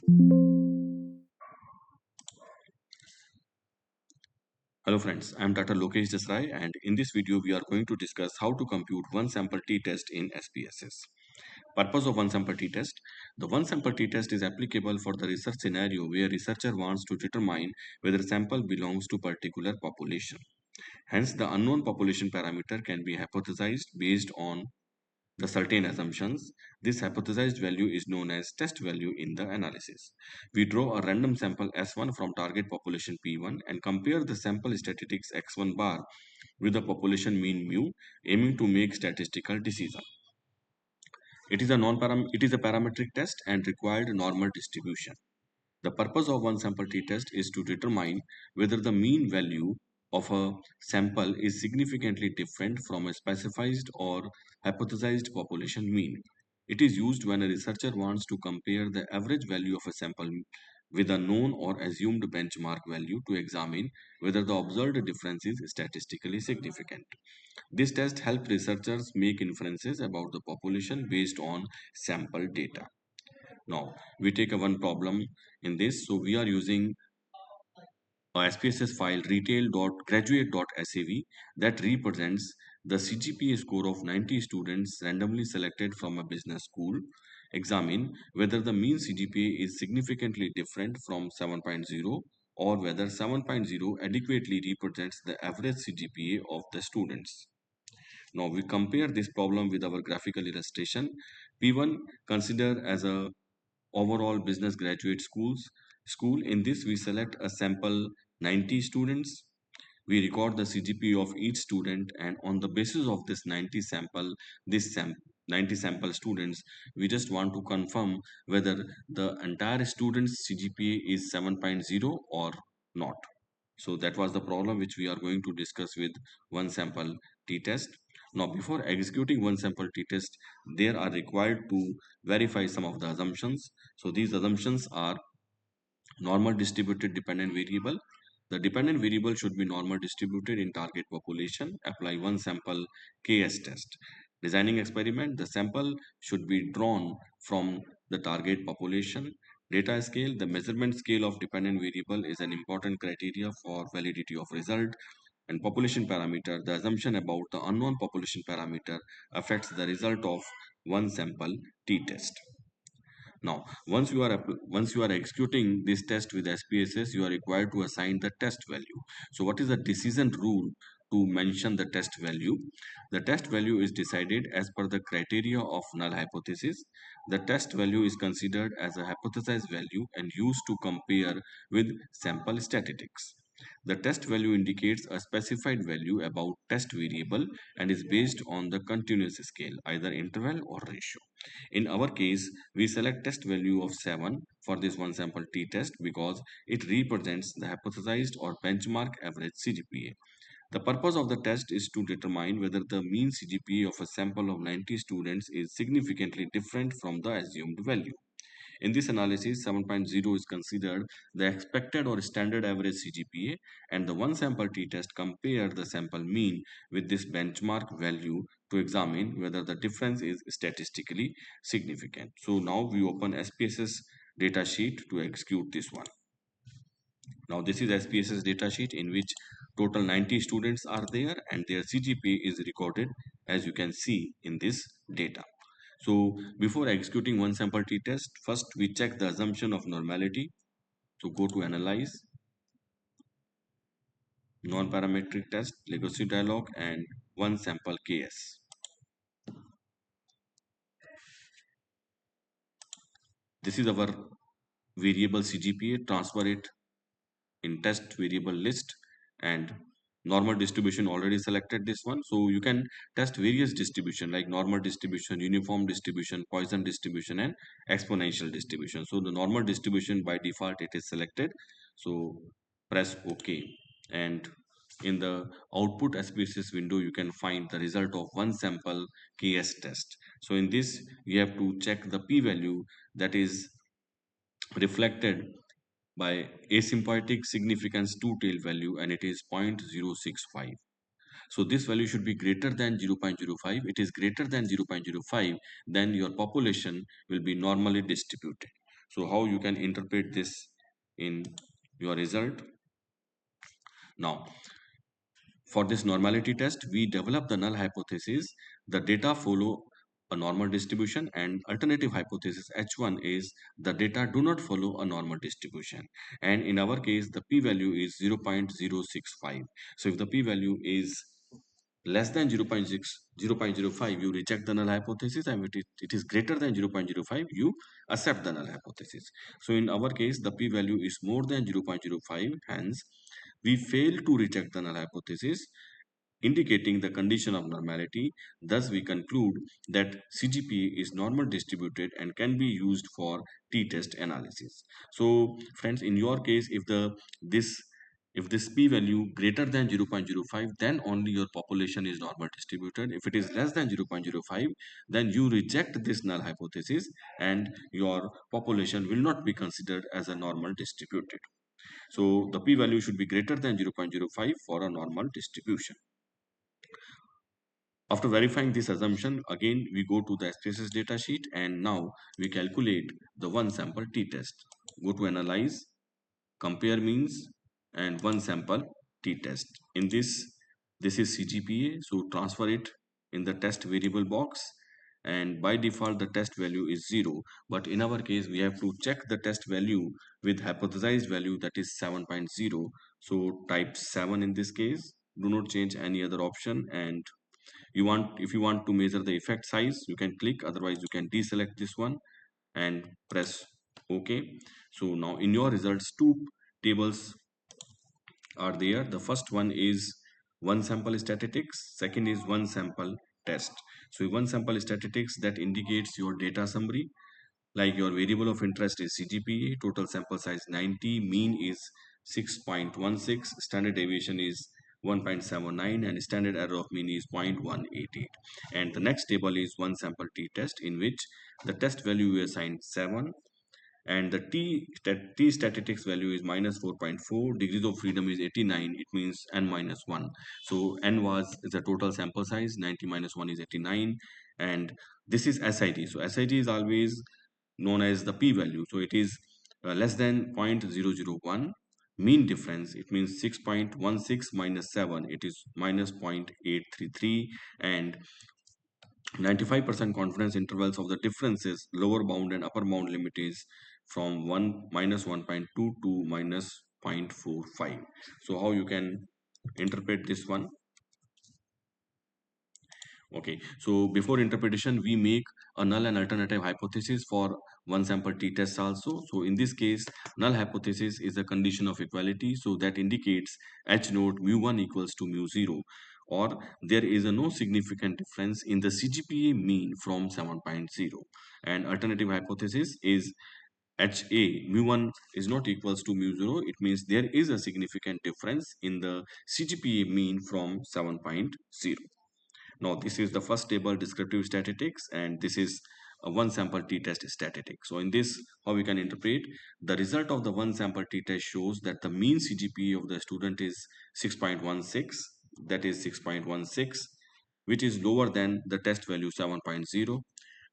Hello friends, I am Dr. Lokesh Desai and in this video we are going to discuss how to compute one sample t-test in SPSS. Purpose of one sample t-test. The one sample t-test is applicable for the research scenario where researcher wants to determine whether sample belongs to particular population. Hence, the unknown population parameter can be hypothesized based on the certain assumptions. This hypothesized value is known as test value in the analysis. We draw a random sample S1 from target population P1 and compare the sample statistics X1 bar with the population mean mu, aiming to make statistical decision. It is a parametric test and required normal distribution. The purpose of one sample t-test is to determine whether the mean value of a sample is significantly different from a specified or hypothesized population mean. It is used when a researcher wants to compare the average value of a sample with a known or assumed benchmark value to examine whether the observed difference is statistically significant. This test helps researchers make inferences about the population based on sample data. Now, we take a one problem in this. So we are using a SPSS file retail.graduate.sav that represents the CGPA score of 90 students randomly selected from a business school. Examine whether the mean CGPA is significantly different from 7.0 or whether 7.0 adequately represents the average CGPA of the students. Now we compare this problem with our graphical illustration. P1 consider as a overall business graduate school. In this we select a sample 90 students. We record the CGPA of each student and on the basis of this 90 sample students, we just want to confirm whether the entire student's CGPA is 7.0 or not. So that was the problem which we are going to discuss with one sample t-test. Now before executing one sample t-test, there are required to verify some of the assumptions. So these assumptions are normal distributed dependent variable. The dependent variable should be normal distributed in target population. Apply one sample KS test. Designing experiment, the sample should be drawn from the target population. Data scale, the measurement scale of dependent variable is an important criteria for validity of result. And population parameter, the assumption about the unknown population parameter affects the result of one sample t-test. Now, once you are executing this test with SPSS, you are required to assign the test value. So, what is the decision rule to mention the test value? The test value is decided as per the criteria of null hypothesis. The test value is considered as a hypothesized value and used to compare with sample statistics. The test value indicates a specified value about test variable and is based on the continuous scale, either interval or ratio. In our case, we select test value of 7 for this one sample t-test because it represents the hypothesized or benchmark average CGPA. The purpose of the test is to determine whether the mean CGPA of a sample of 90 students is significantly different from the assumed value. In this analysis, 7.0 is considered the expected or standard average CGPA, and the one sample t-test compare the sample mean with this benchmark value to examine whether the difference is statistically significant. So now we open SPSS data sheet to execute this one. Now this is SPSS data sheet in which total 90 students are there and their CGPA is recorded as you can see in this data. So before executing one sample t-test, first we check the assumption of normality. So go to analyze, non-parametric test, legacy dialog and one sample KS. This is our variable CGPA, transfer it in test variable list and normal distribution already selected this one. So you can test various distribution like normal distribution, uniform distribution, Poisson distribution and exponential distribution. So the normal distribution by default it is selected. So press OK and in the output SPSS window you can find the result of one sample KS test. So in this you have to check the p-value that is reflected by asymptotic significance two-tail value and it is 0.065. So this value should be greater than 0.05. It is greater than 0.05, then your population will be normally distributed. So how you can interpret this in your result? Now, for this normality test, we develop the null hypothesis. The data follow a normal distribution, and alternative hypothesis H1 is the data do not follow a normal distribution. And in our case, the p-value is 0.065. So if the p-value is less than 0.05, you reject the null hypothesis, and it is greater than 0.05, you accept the null hypothesis. So in our case, the p-value is more than 0.05, hence we fail to reject the null hypothesis, indicating the condition of normality. Thus, we conclude that CGPA is normal distributed and can be used for t-test analysis. So, friends, in your case, this if this p-value greater than 0.05, then only your population is normal distributed. If it is less than 0.05, then you reject this null hypothesis and your population will not be considered as a normal distributed. So the p-value should be greater than 0.05 for a normal distribution. After verifying this assumption, again we go to the Spss data sheet, and now we calculate the one sample t-test. Go to analyze, compare means, and one sample t-test. In this is CGPA, so transfer it in the test variable box, and by default the test value is 0. But in our case, we have to check the test value with hypothesized value, that is 7.0. So type 7 in this case. Do not change any other option, and if you want to measure the effect size, you can click, otherwise you can deselect this one and press OK. So now in your results, two tables are there. The first one is one sample statistics, second is one sample test. So one sample statistics, that indicates your data summary, like your variable of interest is CGPA, total sample size 90, mean is 6.16, standard deviation is 1.79, and standard error of mean is 0.188. And the next table is one sample t-test, in which the test value is assigned 7, and the t statistics value is minus 4.4, degrees of freedom is 89, it means n minus 1. So n was the total sample size, 90 minus 1 is 89, and this is SID. So SID is always known as the p-value, so it is less than 0.001. Mean difference, it means 6.16 minus 7, it is minus 0.833, and 95% confidence intervals of the differences, lower bound and upper bound limit is from 1 minus 1.2 to minus 0.45. So how you can interpret this one? Okay, so before interpretation, we make a null and alternative hypothesis for one sample t-test also. So in this case, null hypothesis is a condition of equality. So that indicates H naught mu1 equals to mu0, or there is a no significant difference in the CGPA mean from 7.0. And alternative hypothesis is HA mu1 is not equals to mu0. It means there is a significant difference in the CGPA mean from 7.0. Now, this is the first table, descriptive statistics, and this is a one sample t-test statistic. So in this, how we can interpret the result of the one sample t-test shows that the mean CGPA of the student is 6.16, that is 6.16, which is lower than the test value 7.0.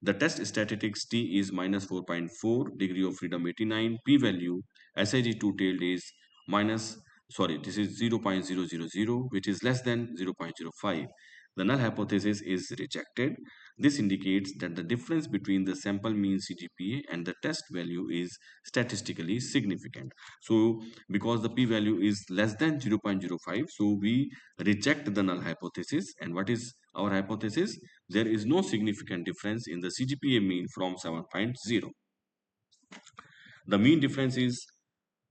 The test statistics T is minus 4.4, degree of freedom 89, p-value SIG two-tailed is minus, sorry, this is 0.000, which is less than 0.05. The null hypothesis is rejected. This indicates that the difference between the sample mean CGPA and the test value is statistically significant. So because the p-value is less than 0.05, so we reject the null hypothesis. And what is our hypothesis? There is no significant difference in the CGPA mean from 7.0. The mean difference is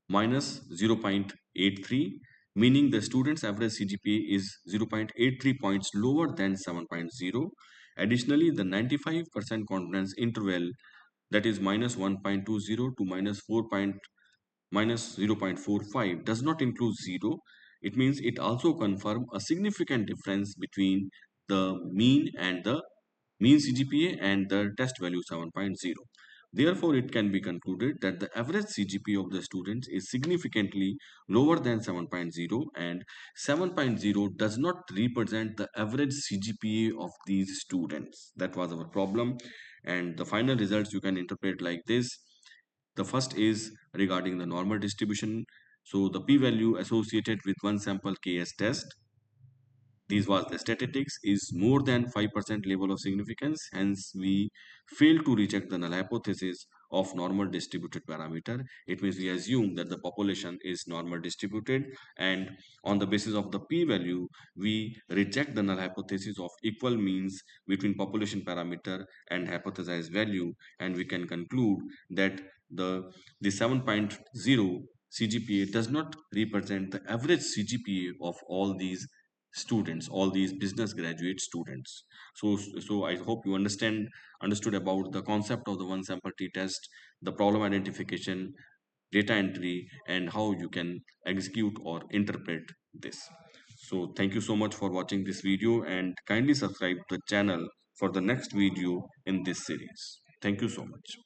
minus 0.83, meaning the student's average CGPA is 0.83 points lower than 7.0. Additionally, the 95% confidence interval, that is minus 1.20 to minus 0.45, does not include 0. It means it also confirms a significant difference between the mean CGPA and the test value 7.0. Therefore, it can be concluded that the average CGPA of the students is significantly lower than 7.0, and 7.0 does not represent the average CGPA of these students. That was our problem, and the final results you can interpret like this. The first is regarding the normal distribution. So the p-value associated with one sample KS test, this was the statistics, is more than 5% level of significance. Hence, we fail to reject the null hypothesis of normal distributed parameter. It means we assume that the population is normal distributed, and on the basis of the p-value, we reject the null hypothesis of equal means between population parameter and hypothesized value, and we can conclude that the 7.0 CGPA does not represent the average CGPA of all these students, all these business graduate students. So I hope you understood about the concept of the one sample t-test, the problem identification, data entry, and how you can execute or interpret this. So thank you so much for watching this video, and kindly subscribe the channel for the next video in this series. Thank you so much.